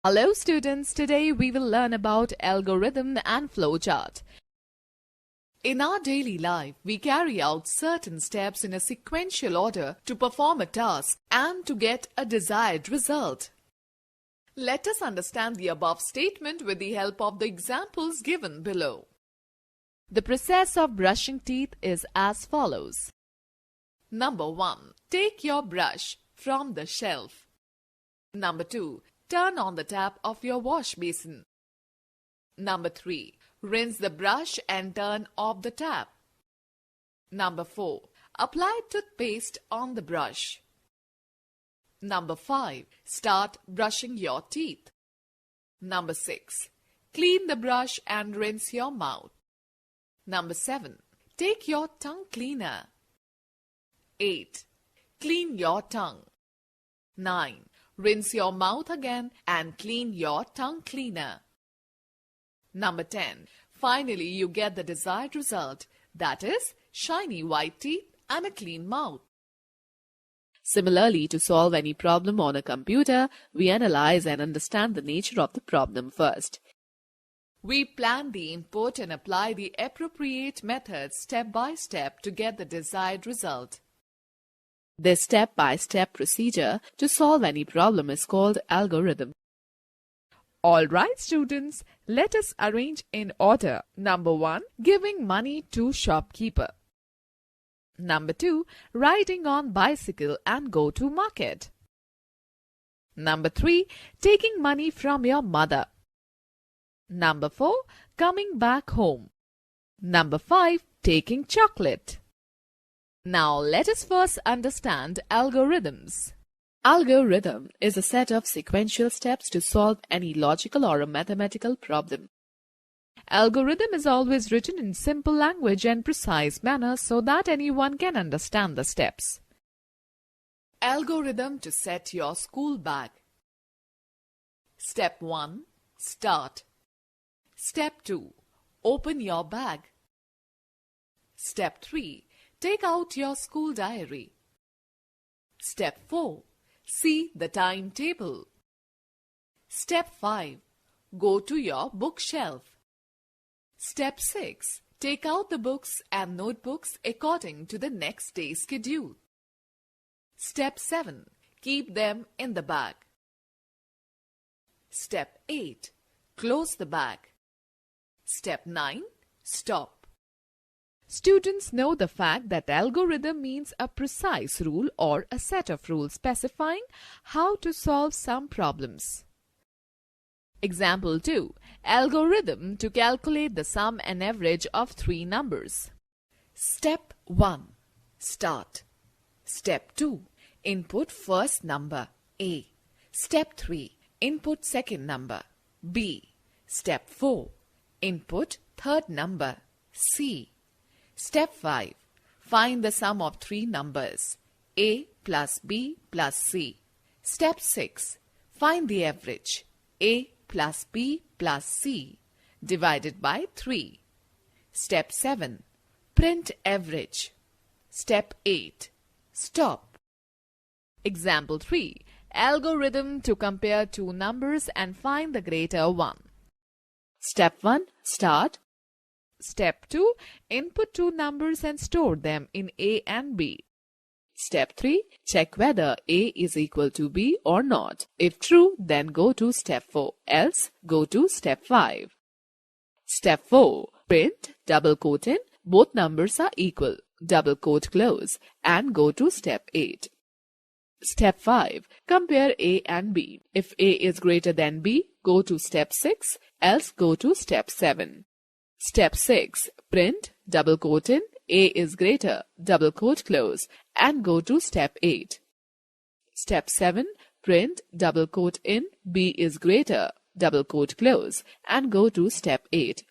Hello students, today we will learn about algorithm and flowchart. In our daily life, we carry out certain steps in a sequential order to perform a task and to get a desired result. Let us understand the above statement with the help of the examples given below. The process of brushing teeth is as follows. Number 1. Take your brush from the shelf. Number 2. Turn on the tap of your wash basin. Number 3. Rinse the brush and turn off the tap. Number 4. Apply toothpaste on the brush. Number 5. Start brushing your teeth. Number 6. Clean the brush and rinse your mouth. Number 7. Take your tongue cleaner. 8. Clean your tongue. 9. Rinse your mouth again and clean your tongue cleaner. Number 10. Finally, you get the desired result, that is, shiny white teeth and a clean mouth. Similarly, to solve any problem on a computer, we analyze and understand the nature of the problem first. We plan the input and apply the appropriate methods step by step to get the desired result. This step-by-step procedure to solve any problem is called algorithm. Alright students, let us arrange in order. Number 1. Giving money to shopkeeper. Number 2. Riding on bicycle and go to market. Number 3. Taking money from your mother. Number 4. Coming back home. Number 5. Taking chocolate. Now let us first understand algorithms. Algorithm is a set of sequential steps to solve any logical or a mathematical problem. Algorithm is always written in simple language and precise manner so that anyone can understand the steps. Algorithm to set your school bag. Step 1. Start. Step 2. Open your bag. Step 3. Take out your school diary. Step 4. See the timetable. Step 5. Go to your bookshelf. Step 6. Take out the books and notebooks according to the next day's schedule. Step 7. Keep them in the bag. Step 8. Close the bag. Step 9. Stop. Students know the fact that algorithm means a precise rule or a set of rules specifying how to solve some problems. Example 2. Algorithm to calculate the sum and average of three numbers. Step 1. Start. Step 2. Input first number A. Step 3. Input second number B. Step 4. Input third number C. Step 5. Find the sum of three numbers A plus B plus C. Step 6. Find the average A plus B plus C divided by 3. Step 7. Print average. Step 8. Stop. Example 3. Algorithm to compare two numbers and find the greater one. Step 1. Start. Step 2. Input two numbers and store them in A and B. Step 3. Check whether A is equal to B or not. If true, then go to Step 4. Else, go to Step 5. Step 4. Print, double quote in, both numbers are equal, double quote close, and go to Step 8. Step 5. Compare A and B. If A is greater than B, go to Step 6, else go to Step 7. Step 6. Print, double quote in, A is greater, double quote close, and go to Step 8. Step 7. Print, double quote in, B is greater, double quote close, and go to Step 8.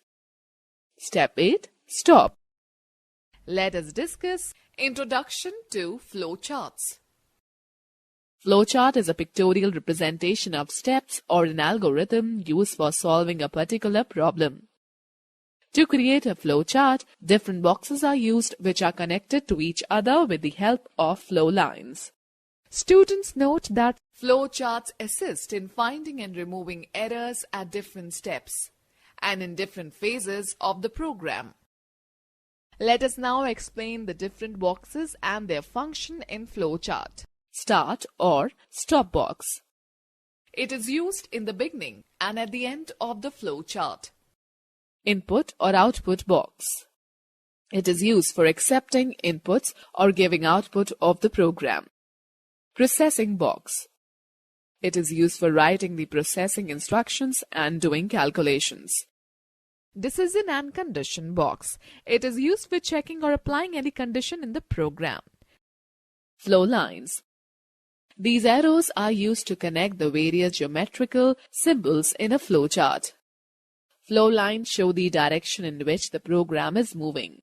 Step 8. Stop. Let us discuss Introduction to Flowcharts. Flowchart is a pictorial representation of steps or an algorithm used for solving a particular problem. To create a flowchart, different boxes are used which are connected to each other with the help of flow lines. Students note that Flowcharts assist in finding and removing errors at different steps and in different phases of the program. Let us now explain the different boxes and their function in flowchart. Start or stop box. It is used in the beginning and at the end of the flowchart. Input or output box. It is used for accepting inputs or giving output of the program. Processing box. It is used for writing the processing instructions and doing calculations. Decision and condition box. It is used for checking or applying any condition in the program. Flow lines. These arrows are used to connect the various geometrical symbols in a flowchart. Flow lines show the direction in which the program is moving.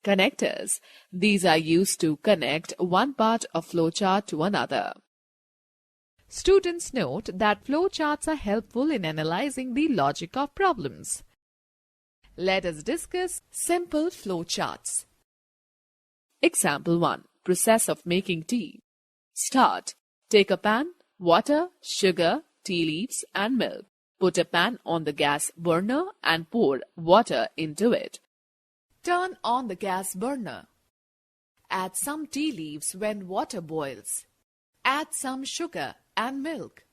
Connectors. These are used to connect one part of flowchart to another. Students note that flowcharts are helpful in analyzing the logic of problems. Let us discuss simple flowcharts. Example 1. Process of making tea. Start. Take a pan, water, sugar, tea leaves and milk. Put a pan on the gas burner and pour water into it. Turn on the gas burner. Add some tea leaves when water boils. Add some sugar and milk.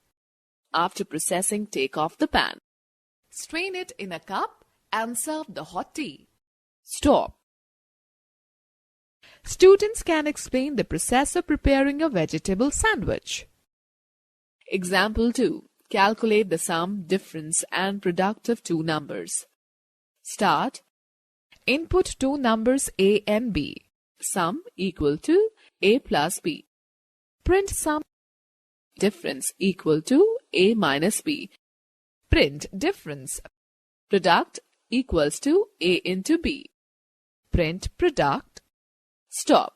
After processing, take off the pan. Strain it in a cup and serve the hot tea. Stop. Students can explain the process of preparing a vegetable sandwich. Example 2. Calculate the sum, difference and product of two numbers. Start. Input two numbers A and B. Sum equal to A plus B. Print sum. Difference equal to A minus B. Print difference. Product equals to A into B. Print product. Stop.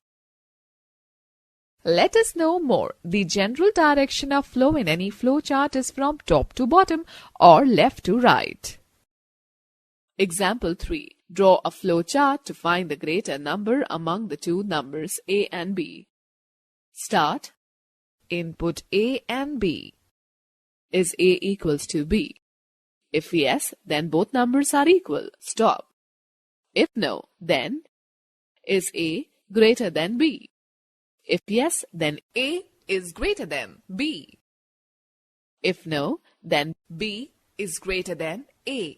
Let us know more. The general direction of flow in any flowchart is from top to bottom or left to right. Example 3. Draw a flowchart to find the greater number among the two numbers A and B. Start. Input A and B. Is A equals to B? If yes, then both numbers are equal. Stop. If no, then is A greater than B? If yes, then A is greater than B. If no, then B is greater than A.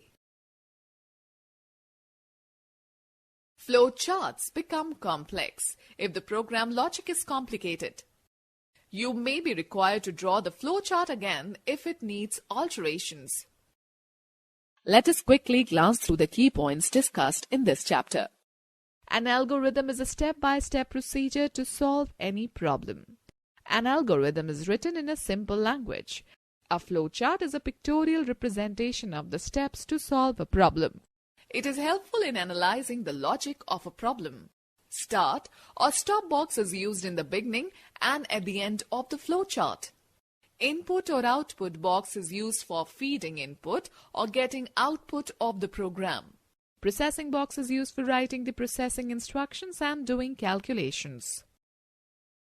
Flowcharts become complex if the program logic is complicated. You may be required to draw the flowchart again if it needs alterations. Let us quickly glance through the key points discussed in this chapter. An algorithm is a step-by-step procedure to solve any problem. An algorithm is written in a simple language. A flowchart is a pictorial representation of the steps to solve a problem. It is helpful in analyzing the logic of a problem. Start or stop box is used in the beginning and at the end of the flowchart. Input or output box is used for feeding input or getting output of the program. Processing box is used for writing the processing instructions and doing calculations.